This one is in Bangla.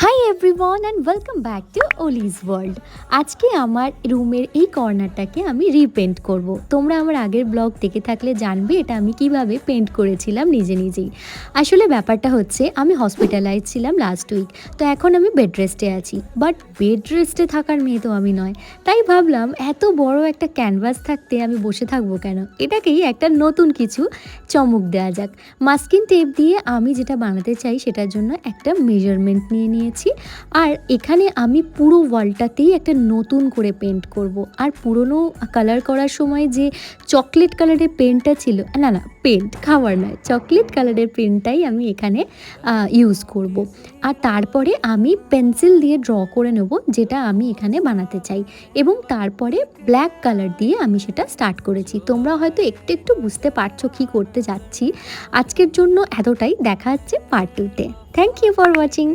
High everyone and welcome back to Oli's world. আজকে আমার রুমের এই কর্নারটাকে আমি রিপেন্ট করব। তোমরা আমার আগের ব্লগ দেখে থাকলে জানবে এটা আমি কিভাবে পেন্ট করেছিলাম নিজে নিজেই। আসলে ব্যাপারটা হচ্ছে আমি হসপিটালাইজ ছিলাম লাস্ট উইক, তো এখন আমি বেড রেস্টে আছি। বাট বেড রেস্টে থাকার মেয়ে তো আমি নয়, তাই ভাবলাম এত বড় একটা ক্যানভাস থাকতে আমি বসে থাকবো কেন, এটাকেই একটা নতুন কিছু চমক দেওয়া যাক। মাস্কিং টেপ দিয়ে আমি যেটা বানাতে চাই সেটার জন্য একটা মেজারমেন্ট নিয়েছি। আর এখানে আমি পুরো ওয়ালটাতেই একটা নতুন করে পেন্ট করব। আর পুরনো কালার করার সময় যে চকলেট কালারের পেন্টটা ছিল, না না পেন্ট খাবার নয়, চকলেট কালারের পেন্টটাই আমি এখানে ইউজ করব। আর তারপরে আমি পেন্সিল দিয়ে ড্র করে নেব যেটা আমি এখানে বানাতে চাই, এবং তারপরে ব্ল্যাক কালার দিয়ে আমি সেটা স্টার্ট করেছি। তোমরা হয়তো একটু একটু বুঝতে পারছো কী করতে যাচ্ছি। আজকের জন্য এতটাই, দেখা হচ্ছে পার্ট 2-তে। Thank you for watching.